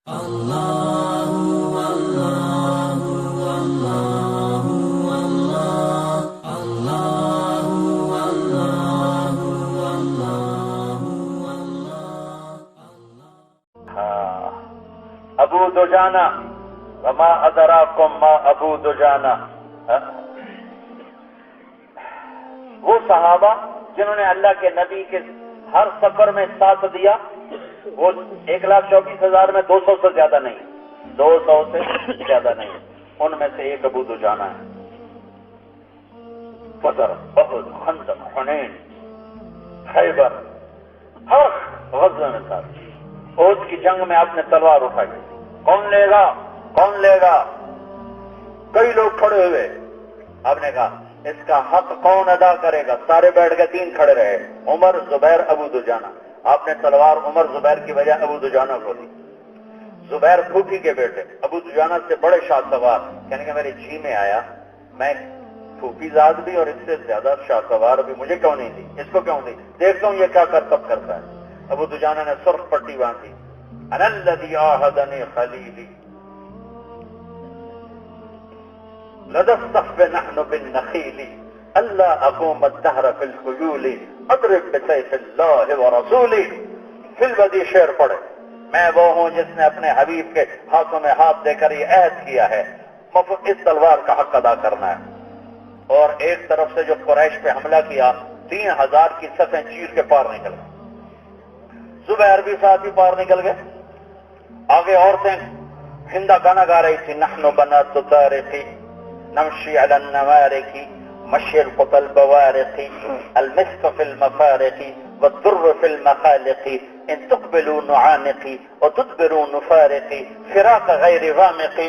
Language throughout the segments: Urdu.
ابو دجانہ وما ادراکم ما ابو دجانہ، وہ صحابہ جنہوں نے اللہ کے نبی کے ہر سفر میں ساتھ دیا، وہ 1,24,000 میں 200 سے زیادہ نہیں، 200 سے زیادہ نہیں، ان میں سے ایک ابو دجانہ ہے۔ بدر، احد، خندق، حنین، خیبر، ہر غزوے میں ساتھ۔ احد کی جنگ میں آپ نے تلوار اٹھائی، کون لے گا کون لے گا؟ کئی لوگ کھڑے ہوئے، آپ نے کہا اس کا حق کون ادا کرے گا؟ سارے بیٹھ کے 3 کھڑے رہے، عمر، زبیر، ابو دجانہ۔ آپ نے تلوار عمر زبیر کی وجہ ابو دجانہ کو دی۔ زبیر پھوپھی کے بیٹے، ابو دجانہ سے بڑے شاہ سوار، کہنے کہ میرے جی میں آیا میں پھوپھی زاد بھی اور اس سے زیادہ شاہ سوار بھی، مجھے کیوں نہیں دی، اس کو کیوں دی، دیکھتا ہوں یہ کیا کرتب کرتا ہے۔ ابو دجانہ نے سرخ پٹی باندھی، انا الذی عاہدنی خلیلی لدى الصف نحن بالنخيل الا اقوم الدهر في الخيول اضرب بسيف الله ورسوله۔ فی البدی شعر پڑھے، میں وہ ہوں جس نے اپنے حبیب کے ہاتھوں میں ہاتھ دے کر یہ عہد کیا ہے اس تلوار کا حق ادا کرنا ہے۔ اور ایک طرف سے جو قریش پہ حملہ کیا، 3,000 کی صفیں چیر کے پار نکل گئے، زبیر بھی ساتھ ہی پار نکل گئے۔ آگے عورتیں ہندا گانا گا رہی تھی، نحن بنات طارقی نمشی علی النوارق مشی القطى البوارق المسك في المفارق والضر في المخالق ان تقبلوا نعانقی وتدبروا نفارقی فراق غیر وامقی۔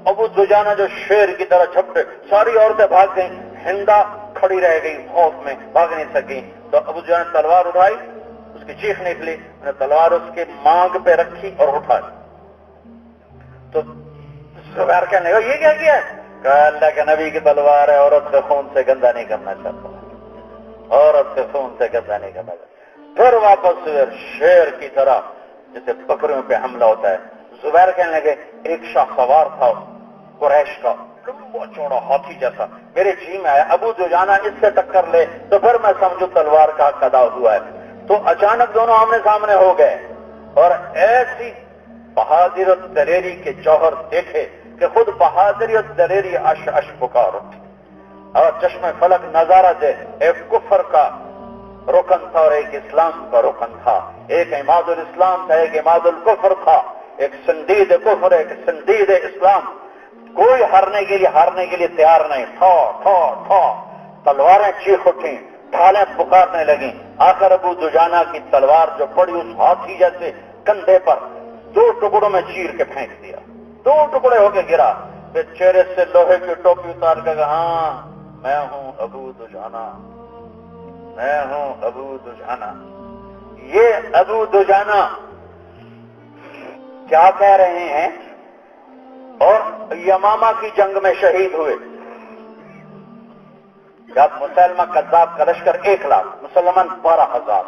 ابو دجانہ جو شیر کی طرح چھپے، ساری عورتیں بھاگ گئیں، ہندا کھڑی رہ گئی خوف میں، بھاگ نہیں سکی۔ تو ابو دجانہ نے تلوار اٹھائی، اس کی چیخ نکلی، نے تلوار اس کے مانگ پہ رکھی اور اٹھائی۔ تو زبیر کہنے لگا یہ کیا کیا ہے؟ کہا اللہ کے نبی کی تلوار ہے، عورت سے خون سے گندا نہیں کرنا چاہتا، عورت سے خون سے گندا نہیں کرنا چاہتا۔ پھر واپس شیر کی طرح جیسے بکریوں پہ حملہ ہوتا ہے۔ زبیر کہنے لگے ایک شاہ سوار تھا قریش کا، لمبا چوڑا ہاتھی جیسا، میرے جی میں آیا ابو دجانہ اس سے ٹکر لے تو پھر میں سمجھو تلوار کا حق ادا ہوا ہے۔ تو اچانک دونوں آمنے سامنے ہو گئے اور ایسی بہادری اور دلیری کے جوہر دیکھے کہ خود بہادری اور دلیری عش عش پکار اٹھی۔ اور چشم فلک نظارہ دے، ایک کفر کا رکن تھا اور ایک اسلام کا رکن تھا، ایک عماد الاسلام تھا ایک عماد الکفر تھا، ایک سندید کفر ایک سندید اسلام۔ کوئی ہارنے کے لیے تیار نہیں، ٹھا ٹھا ٹھا تلواریں چیخ اٹھیں، ڈھالیں پکارنے لگیں۔ آخر ابو دجانہ کی تلوار جو پڑی اس ہاتھی جیسے کندھے پر 2 ٹکڑوں میں چیر کے پھینک دیا، 2 ٹکڑے ہو کے گرا۔ پھر چہرے سے لوہے کی ٹوپی اتار کے کہا ہاں میں ہوں ابو دجانہ، میں ہوں ابو دجانہ۔ یہ ابو دجانہ کیا کہہ رہے ہیں؟ اور یمامہ کی جنگ میں شہید ہوئے جب مسلمہ کذاب کا لشکر 1 لاکھ، مسلمان 12,000،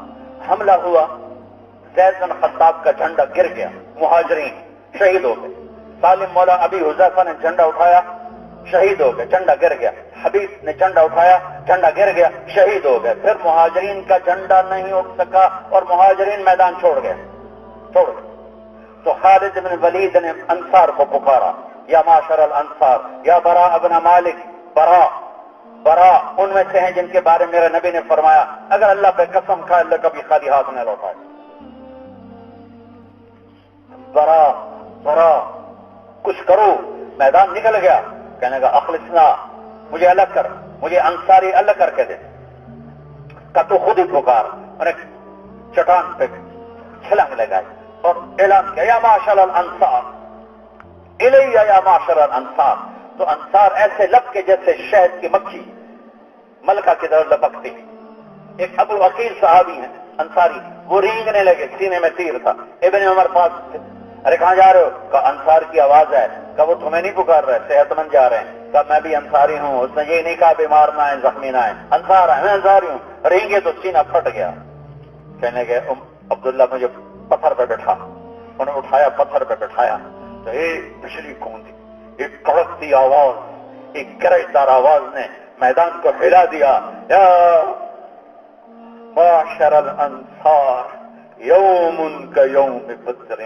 حملہ ہوا، زید بن خطاب کا جھنڈا گر گیا، مہاجرین شہید ہو گئے۔ سالم مولا ابی حذیفہ نے جھنڈا اٹھایا، شہید ہو گئے، جھنڈا گر گیا۔ حبیب نے جھنڈا اٹھایا، جھنڈا گر گیا، شہید ہو گئے۔ پھر مہاجرین کا جھنڈا نہیں اٹھ سکا اور مہاجرین میدان چھوڑ گئے۔ تو خالد بن ولید نے انصار کو پکارا، یا معاشر الانصار، یا براء بن مالک، براء ان میں سے ہیں جن کے بارے میں میرے نبی نے فرمایا اگر اللہ پہ قسم کھائے اللہ کبھی خالی ہاتھ نہ لوٹائے۔ براء کچھ کرو، میدان نکل گیا، کہنے کا اخلصنا، مجھے الگ کر، مجھے انصاری الگ کر کے دے۔ کہ تو خود ہی پکار، انہیں چٹان پہ چھلانگ لگائی اور اعلان کیا یا معاشر الانصار الیہ یا معاشر الانصار۔ تو انصار ایسے لب کے جیسے شہد کی مکھی ملکہ کی طرف لپکتی۔ ایک ابو عقیل صحابی ہیں انصاری، وہ رینگنے لگے، سینے میں تیر تھا۔ ابن عمر پاس تھے، ارے کہاں جا رہے ہو؟ کہا انصار کی آواز ہے۔ کہا وہ تمہیں نہیں پکار رہے، صحت مند جا رہے ہیں۔ کہا میں بھی انصاری ہوں۔ اس نے یہ نہیں کہا بیمار نہ آئے زخمی نہ آئے، انصار ہے، میں انصاری ہوں۔ رینگے تو سینہ پھٹ گیا۔ کہنے گئے عبداللہ مجھے پتھر پہ بٹھا، انہیں اٹھایا پتھر پہ بٹھایا تو ایک بجلی گونجی، ایک کڑکتی آواز، ایک گرجدار آواز نے میدان کو ہلا دیا، یا معاشر الانصار یوم کا یوم بدر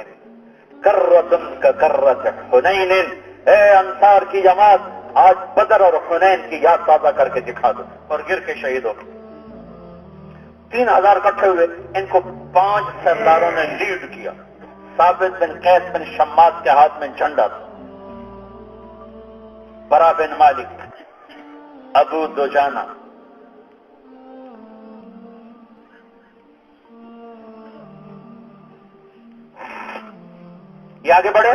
کرۃ کا کرۃ حنین، اے انصار کی جماعت آج بدر اور حنین کی یاد تازہ کر کے دکھا دو، اور گر کے شہید ہو گئے۔ 3000 اکٹھے ہوئے، ان کو 5 سرداروں نے لیڈ کیا۔ ثابت بن قیس بن شماس کے ہاتھ میں جھنڈا تھا، برا بن مالک، ابو دجانہ، یہ آگے بڑھے۔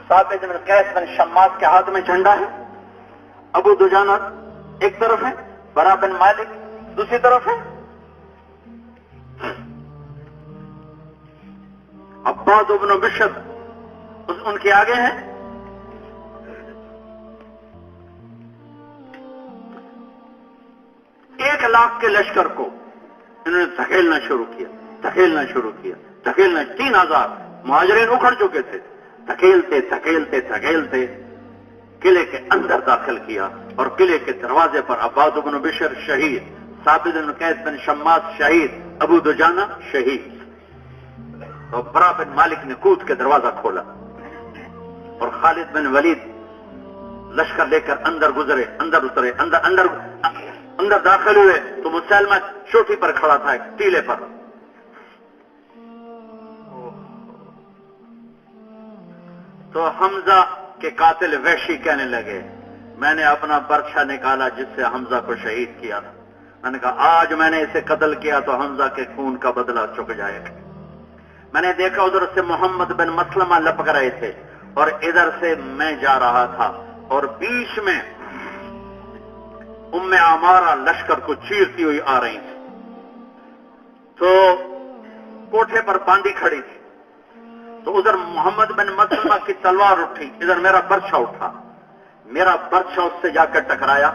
ثابت بن قیس بن شماس کے ہاتھ میں جھنڈا ہے، ابو دجانہ ایک طرف ہے، برا بن مالک دوسری طرف ہے، عباد بن بشر ان کے آگے ہیں۔ ایک لاکھ کے لشکر کو انہوں نے دھکیلنا شروع کیا، 3000 مہاجرین اکھڑ چکے تھے، دھکیلتے قلعے کے اندر داخل کیا، اور قلعے کے دروازے پر عباد بن بشر شہید، ثابت بن قیس بن شماس شہید، ابو دجانہ شہید، اور برا بن مالک نے کود کے دروازہ کھولا، اور خالد بن ولید لشکر لے کر اندر گزرے، اندر اترے، اندر داخل ہوئے تو مسلمہ چوٹی پر کھڑا تھا، ایک ٹیلے پر۔ تو حمزہ کے قاتل وحشی کہنے لگے، میں نے اپنا برچھا نکالا جس سے حمزہ کو شہید کیا تھا، میں نے کہا آج میں نے اسے قتل کیا تو حمزہ کے خون کا بدلہ چک جائے گا۔ میں نے دیکھا ادھر سے محمد بن مسلمہ لپک رہے تھے اور ادھر سے میں جا رہا تھا، اور بیچ میں ام عمارہ لشکر کو چیرتی ہوئی آ رہی تھی، تو کوٹھے پر باندھی کھڑی تھی، تو ادھر محمد بن مسلمہ کی تلوار اٹھی، ادھر میرا برچھا اٹھا، میرا برچھا اس سے جا کر ٹکرایا۔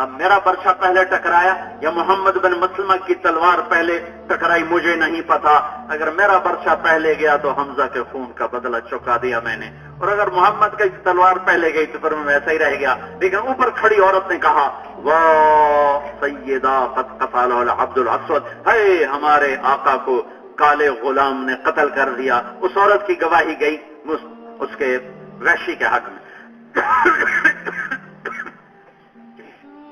اب میرا برچھا پہلے ٹکرایا یا محمد بن مسلمہ کی تلوار پہلے ٹکرائی مجھے نہیں پتا، اگر میرا برچھا پہلے گیا تو حمزہ کے خون کا بدلہ چکا دیا میں نے، اور اگر محمد کی تلوار پہلے گئی تو پھر میں ویسا ہی رہ گیا۔ لیکن اوپر کھڑی عورت نے کہا واہ سیدہ قد قتلہ العبد الاسود، ہے ہمارے آقا کو کالے غلام نے قتل کر دیا۔ اس عورت کی گواہی گئی اس کے وحشی کے حق میں۔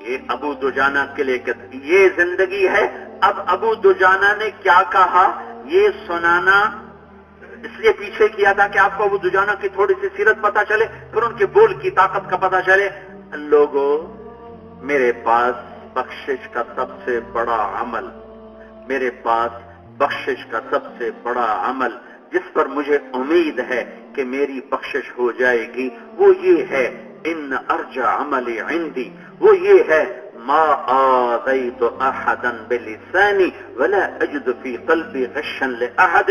یہ ابو دجانہ کے لئے یہ زندگی ہے۔ اب ابو دجانہ نے کیا کہا یہ سنانا اس لیے پیچھے کیا تھا کہ آپ کو ابو دجانہ کی تھوڑی سی سیرت پتا چلے، پھر ان کے بول کی طاقت کا پتا چلے۔ لوگوں، میرے پاس بخشش کا سب سے بڑا عمل، میرے پاس بخشش کا سب سے بڑا عمل جس پر مجھے امید ہے کہ میری بخشش ہو جائے گی، وہ یہ ہے ان ارجع عملی عندی، وہ یہ ہے ما آذیت احدا بلسانی ولا اجد فی قلبی غشا لاحد،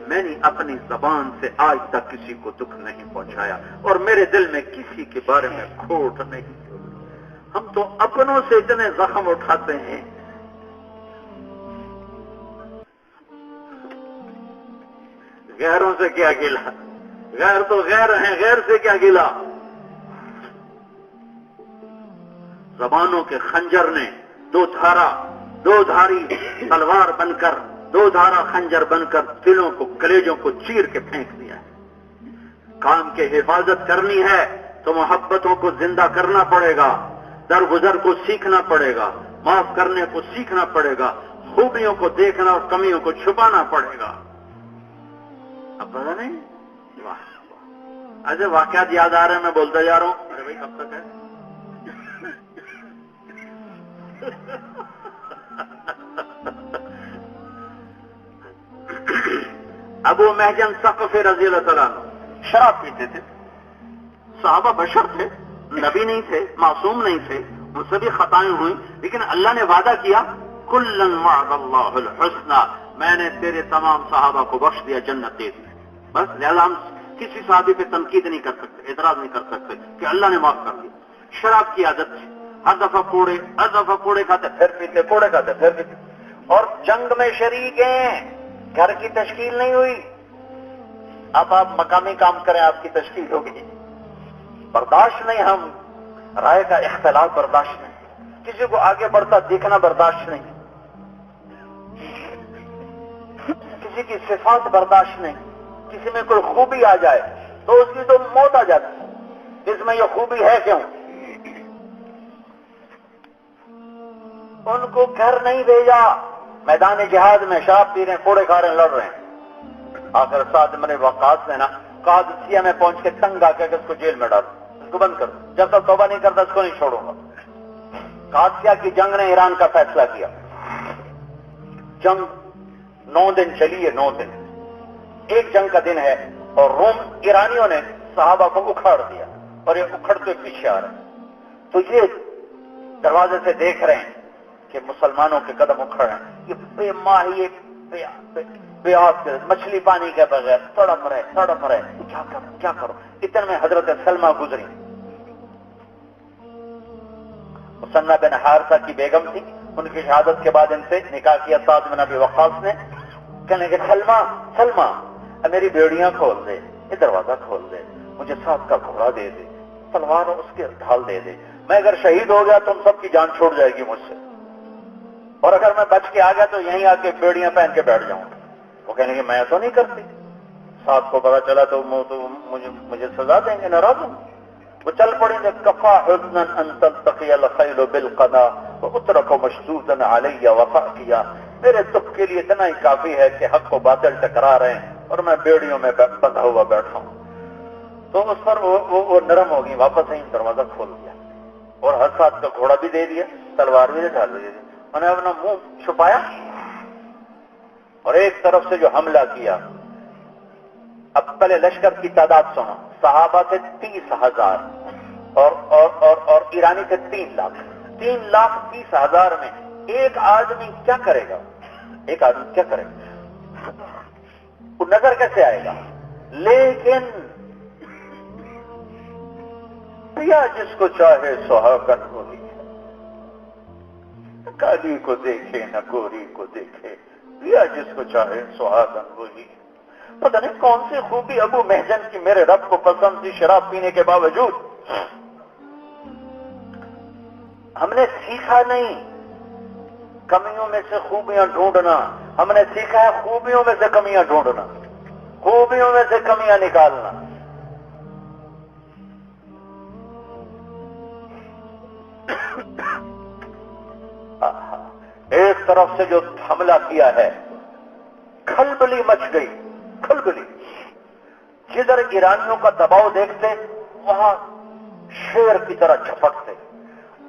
میں نے اپنی زبان سے آج تک کسی کو دکھ نہیں پہنچایا اور میرے دل میں کسی کے بارے میں کھوٹ نہیں۔ ہم تو اپنوں سے اتنے زخم اٹھاتے ہیں، غیروں سے کیا گلا، غیر تو غیر ہیں، غیر سے کیا گلا۔ زبانوں کے خنجر نے دو دھاری تلوار بن کر، دو دھارا خنجر بن کر دلوں کو، کلیجوں کو چیر کے پھینک دیا ہے۔ کام کی حفاظت کرنی ہے تو محبتوں کو زندہ کرنا پڑے گا، درگزر کو سیکھنا پڑے گا، معاف کرنے کو سیکھنا پڑے گا، خوبیوں کو دیکھنا اور کمیوں کو چھپانا پڑے گا۔ اب پتا نہیں، ایسے واقعات یاد آ رہے ہیں، میں بولتا جا رہا ہوں۔ ارے بھائی کب تک ہے؟ ابو محجن ثقفی رضی اللہ تعالیٰ عنہ شراب پیتے تھے، صحابہ بشر تھے، نبی نہیں تھے، معصوم نہیں تھے، ان سے بھی خطائیں ہوئیں، لیکن اللہ نے وعدہ کیا کلن وعد اللہ الحسنى، میں نے تیرے تمام صحابہ کو بخش دیا جنت دے دی۔ بس لہذا ہم کسی صحابی پہ تنقید نہیں کر سکتے، اعتراض نہیں کر سکتے کہ اللہ نے معاف کر دیا۔ شراب کی عادت تھی، ہر دفعہ کوڑے کھاتے، پھر پیتے، کوڑے کھاتے پھر پیتے، اور جنگ میں شریک ہیں، گھر کی تشکیل نہیں ہوئی، اب آپ مقامی کام کریں، آپ کی تشکیل ہوگی۔ برداشت نہیں، ہم رائے کا اختلاف برداشت نہیں، کسی کو آگے بڑھتا دیکھنا برداشت نہیں، کسی کی صفات برداشت نہیں، کسی میں کوئی خوبی آ جائے تو اس کی تو موت آ جاتی، اس میں یہ خوبی ہے کیوں؟ ان کو گھر نہیں بھیجا، میدان جہاد میں شراب پی رہے ہیں، کوڑے کھا رہے ہیں، لڑ رہے ہیں۔ آخر سعد بن وقاص نے نا قادسیہ میں پہنچ کے تنگ آ کے اس کو جیل میں ڈال، اس کو بند کر، جب تک توبہ نہیں کرتا اس کو نہیں چھوڑوں گا۔ قادسیہ کی جنگ نے ایران کا فیصلہ کیا، جنگ 9 دن چلی ہے، 9 دن، ایک جنگ کا دن ہے، اور روم ایرانیوں نے صحابہ کو اکھاڑ دیا اور یہ اکھڑتے پیچھے آ رہے ہیں، تو یہ دروازے سے دیکھ رہے ہیں کہ مسلمانوں کے قدم اکھڑ رہے ہیں، یہ بے ماہی بے آس کے مچھلی پانی کے بغیر تڑپ رہے، کیا کرو۔ اتنے میں حضرت سلمہ گزری، مسنہ بن حارثہ کی بیگم تھی، ان کی شہادت کے بعد ان سے نکاح کیا سعد بن ابی وقاص نے۔ کہنے کہ سلمہ میری بیڑیاں کھول دے، یہ دروازہ کھول دے، مجھے سعد کا گھوڑا دے دے، تلوار اس کے ڈھال دے دے، میں اگر شہید ہو گیا تم سب کی جان چھوڑ جائے گی مجھ سے، اور اگر میں بچ کے آ گیا تو یہیں آ کے بیڑیاں پہن کے بیٹھ جاؤں گا۔ وہ کہنے کہ میں تو نہیں کرتی، سعد کو پتا چلا تو مجھے سزا دیں گے، ناراض ہوں۔ وہ چل پڑیں گے، کفا حزنا ان تلتقی الخیل بالقنا واترک مشدودا علی وفاقیا، میرے دکھ کے لیے اتنا ہی کافی ہے کہ حق و باطل ٹکرا رہے ہیں اور میں بیڑیوں میں بندھا ہوا بیٹھا ہوں۔ تو اس پر وہ نرم ہوگی، واپس ہی دروازہ کھول دیا اور ہر ساتھ کا گھوڑا بھی دے دیا، تلوار بھی ڈال دی، انہوں نے اپنا منہ چھپایا اور ایک طرف سے جو حملہ کیا۔ اب پہلے لشکر کی تعداد سنو، صحابہ تھے 30,000 اور ایرانی تھے 3 لاکھ۔ 3,30,000 میں ایک آدمی کیا کرے گا؟ وہ نظر کیسے آئے گا؟ لیکن پیا جس کو چاہے سہاگن ہوئی، کالی کو دیکھے نہ گوری کو دیکھے، پیا جس کو چاہے سہاگن وہی۔ پتہ نہیں کون سی خوبی ابو محجن کی میرے رب کو پسند تھی، شراب پینے کے باوجود۔ ہم نے سیکھا نہیں کمیوں میں سے خوبیاں ڈھونڈنا، ہم نے سیکھا ہے خوبیوں میں سے کمیاں ڈھونڈنا، خوبیوں میں سے کمیاں نکالنا۔ ایک طرف سے جو حملہ کیا ہے، کھلبلی مچ گئی، کھلبلی۔ جدھر ایرانیوں کا دباؤ دیکھتے وہاں شیر کی طرح جھپٹتے۔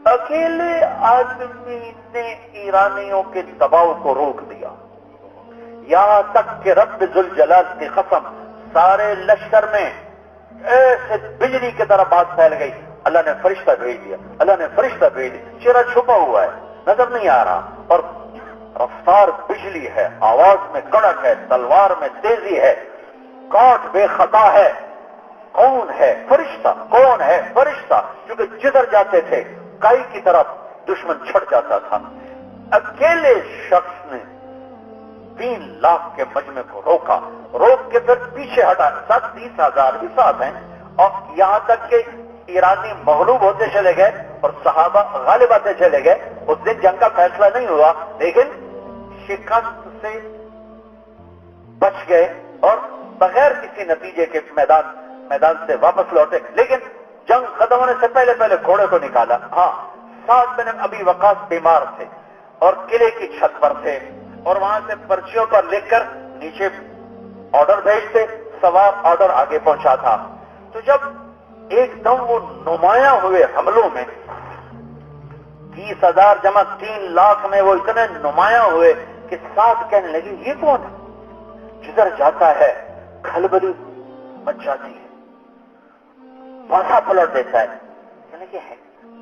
اکیلے آدمی نے ایرانیوں کے دباؤ کو روک دیا، یہاں تک کہ رب ذوالجلال کی قسم سارے لشکر میں ایسے بجلی کی طرح بات پھیل گئی۔ اللہ نے فرشتہ بھیج دیا، چہرہ چھپا ہوا ہے، نظر نہیں آ رہا، اور رفتار بجلی ہے، آواز میں کڑک ہے، تلوار میں تیزی ہے، کاٹ بے خطا ہے۔ کون ہے؟ فرشتہ، کیونکہ جدھر جاتے تھے کائی کی طرف دشمن چھڑ جاتا تھا۔ اکیلے شخص نے 3 لاکھ کے مجمع کو روک کے پھر پیچھے ہٹا، 30,000 بھی ساتھ ہیں، اور یہاں تک کہ ایرانی مغلوب ہوتے چلے گئے اور صحابہ غالب آتے چلے گئے۔ اس دن جنگ کا فیصلہ نہیں ہوا، لیکن شکست سے بچ گئے اور بغیر کسی نتیجے کے میدان سے واپس لوٹے۔ لیکن جنگ ختم ہونے سے پہلے گھوڑے کو نکالا۔ ہاں، سعد بن ابی وقاص بیمار تھے اور قلعے کی چھت پر تھے، اور وہاں سے پرچیوں پر لکھ کر نیچے آرڈر بھیجتے، سوار آرڈر آگے پہنچا تھا۔ تو جب ایک دم وہ نمایاں ہوئے حملوں میں، 30,000 جمع 3 لاکھ میں وہ اتنے نمایاں ہوئے کہ سعد کہنے لگے یہ کون ہے؟ جدھر جاتا ہے کھلبلی مچ جاتی ہے، پاسا پلٹ دیتا ہے۔ کہنے کہ ہے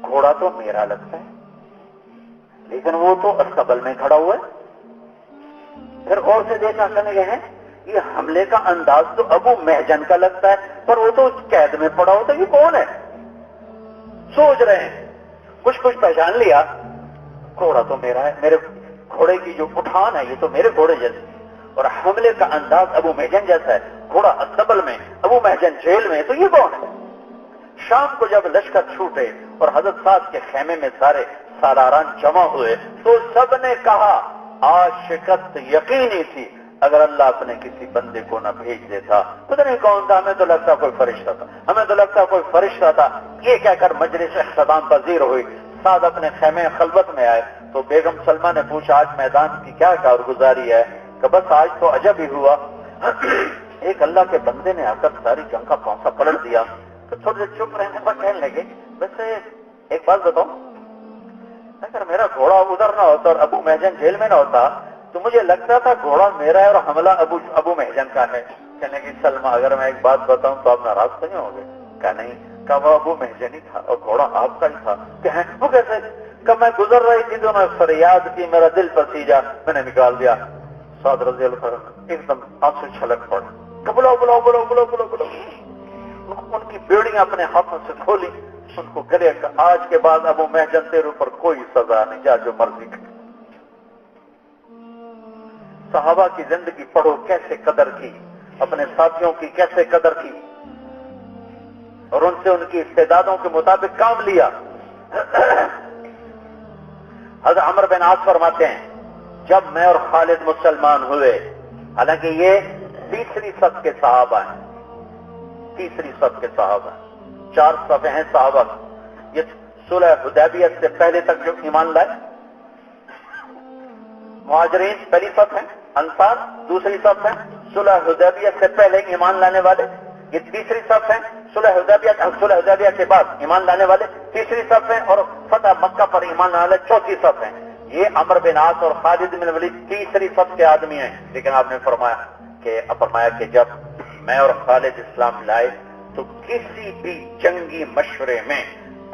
گھوڑا تو میرا لگتا ہے، لیکن وہ تو استقبل میں کھڑا ہوا ہے۔ پھر غور سے دیکھا، کہنے کہ ہے یہ حملے کا انداز تو ابو محجن کا لگتا ہے، پر وہ تو قید میں پڑا ہوتا ہے، یہ کون ہے؟ سوچ رہے ہیں، کچھ پہچان لیا، گھوڑا تو میرا ہے، میرے گھوڑے کی جو اٹھان ہے یہ تو میرے گھوڑے جیسے۔ اور حملے کا انداز ابو محجن جیسا ہے، گھوڑا استبل میں، ابو محجن جیل میں، تو یہ کون ہے؟ شام کو جب لشکر چھوٹے اور حضرت سعد کے خیمے میں سارے سالاران جمع ہوئے تو سب نے کہا آج شکست یقینی تھی، اگر اللہ اپنے کسی بندے کو نہ بھیج دیتا، پتہ نہیں کون تھا، ہمیں تو لگتا کوئی فرشتہ تھا، ہمیں تو لگتا کوئی فرشتہ تھا۔ یہ کہہ کر مجلس اختتام پذیر ہوئی۔ سعد اپنے خیمے خلوت میں آئے تو بیگم سلمہ نے پوچھا آج میدان کی کیا کارگزاری ہے؟ کہ بس آج تو عجب ہی ہوا، ایک اللہ کے بندے نے آ کر ساری جنگ کا پانسا پلٹ دیا۔ تو تھوڑے دیر چپ رہنے پر کہنے لگے ویسے ایک بات بتاؤں، اگر میرا گھوڑا ادھر نہ ہوتا اور ابو محجن جیل میں نہ ہوتا تو مجھے لگتا تھا گھوڑا میرا ہے اور حملہ ابو محجن کا ہے۔ کہنے لگی سلمہ اگر میں ایک بات بتاؤں تو آپ ناراض تو نہیں ہوں گے؟ کہا نہیں، کہا وہ ابو محجن ہی تھا اور گھوڑا آپ کا ہی تھا۔ کہ وہ کیسے؟ کہ میں گزر رہی تھی تو میں فریاد کی، میرا دل پسیجا، میں نے نکال دیا۔ سعد رضی اللہ عنہ ایک دم آنسو چھلک پڑے کہ بلاؤ بلاؤ بلاؤ بلاؤ بلاؤ بلاؤ۔ ان کی بیڑیاں اپنے ہاتھوں سے کھولی، ان کو گلے کہ آج کے بعد ابو محجن تیرے اوپر کوئی سزا نہیں، جا جو مرضی کر۔ صحابہ کی زندگی پڑھو، کیسے قدر کی، اپنے ساتھیوں کی کیسے قدر کی اور ان سے ان کی استعدادوں کے مطابق کام لیا۔ حضرت عمر بن عاص فرماتے ہیں جب میں اور خالد مسلمان ہوئے، حالانکہ یہ تیسری صف کے صحابہ ہیں، تیسری صف کے صحابہ ہیں، 4 صفیں ہیں صحابہ، یہ صلح حدیبیہ سے پہلے تک جو ایمان لائے، مہاجرین پہلی صف ہیں، انصار دوسری صف ہیں، صلح حدیبیہ سے پہلے ایمان لانے والے یہ تیسری صف ہیں، صلح حدیبیہ کے بعد ایمان لانے والے تیسری صف ہیں، اور فتح مکہ پر ایمان لانے والے چوتھی صف ہیں۔ یہ عمر بن عاص اور خالد بن ولید تیسری صف کے آدمی ہیں، لیکن آپ نے فرمایا کہ جب میں اور خالد اسلام لائے تو کسی بھی جنگی مشورے میں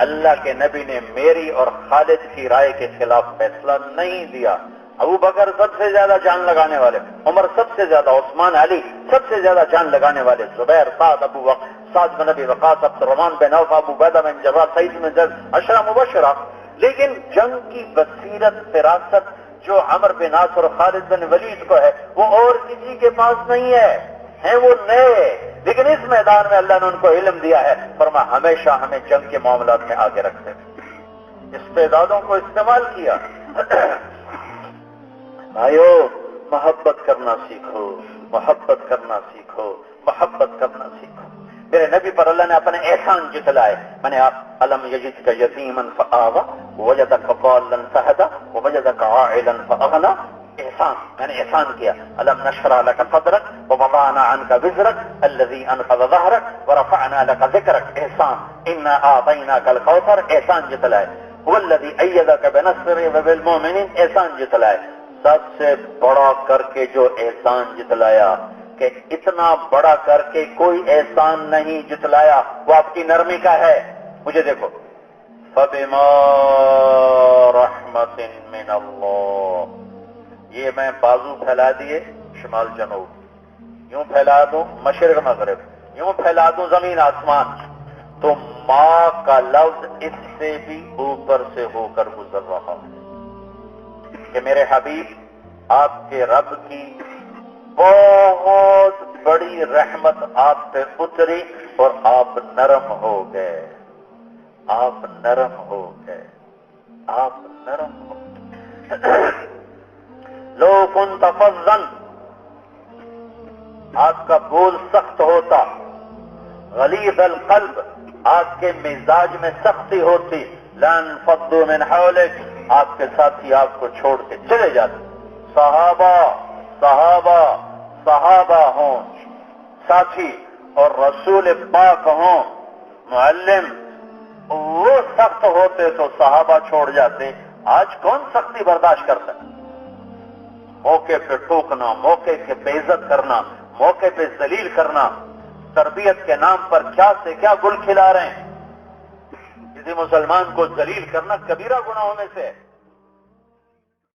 اللہ کے نبی نے میری اور خالد کی رائے کے خلاف فیصلہ نہیں دیا۔ ابو بکر سب سے زیادہ جان لگانے والے، عمر سب سے زیادہ، عثمان علی سب سے زیادہ جان لگانے والے، زبیر، سعد بن ابی وقاص، عبد الرحمن بن عوف، ابو عبیدہ بن جراح، سعید بن زید، عشرہ مبشرہ، لیکن جنگ کی بصیرت، فراست جو عمر بن عاص اور خالد بن ولید کو ہے وہ اور کسی کے پاس نہیں ہے، ہیں وہ نئے، لیکن اس میدان میں اللہ نے ان کو علم دیا ہے، فرمایا ہمیشہ ہمیں جنگ کے معاملات میں آگے رکھتے ہیں، استعدادوں کو استعمال کیا۔ بھائیو محبت کرنا سیکھو، محبت کرنا سیکھو، محبت کرنا سیکھو۔ میرے نبی پر اللہ نے اپنے احسان جتلائے، میں نے الم یجدک یتیما فآوی ووجدک ضالا فہدی ووجدک عائلا فاغنی، احسان، میں نے احسان کیا، الم نشرح لک صدرک ووضعنا عنک وزرک الذی انقض ظہرک ورفعنا لک ذکرک، احسان، انا اعطیناک الکوثر، احسان جتلائے، والذی ایدک بنصرہ وبالمؤمنین، احسان جتلائے۔ سب سے بڑا کر کے جو احسان جتلایا کہ اتنا بڑا کر کے کوئی احسان نہیں جتلایا، وہ آپ کی نرمی کا ہے۔ مجھے دیکھو، فَبِمَا رَحْمَةٍ مِّنَ اللَّهِ، یہ میں بازو پھیلا دیے شمال جنوب، یوں پھیلا دوں مشرق مغرب، یوں پھیلا دوں زمین آسمان، تو ماں کا لفظ اس سے بھی اوپر سے ہو کر گزر رہا ہے کہ میرے حبیب آپ کے رب کی بہت بڑی رحمت آپ پہ اتری اور آپ نرم ہو گئے، آپ نرم ہو گئے، آپ نرم ہو گئے۔ لو كنت فظا، آپ کا بول سخت ہوتا، غلیظ القلب، آپ کے مزاج میں سختی ہوتی، لانفضوا من حولک، آپ کے ساتھی آپ کو چھوڑ کے چلے جاتے۔ صحابہ صحابہ صحابہ ہوں ساتھی اور رسول پاک ہوں معلم، وہ سخت ہوتے تو صحابہ چھوڑ جاتے۔ آج کون سختی برداشت کرتا ہے؟ موقع پہ ٹوکنا، موقع پہ عزت کرنا، موقع پہ ذلیل کرنا، تربیت کے نام پر کیا سے کیا گل کھلا رہے ہیں۔ کسی مسلمان کو ذلیل کرنا کبیرہ گناہوں میں سے ہے۔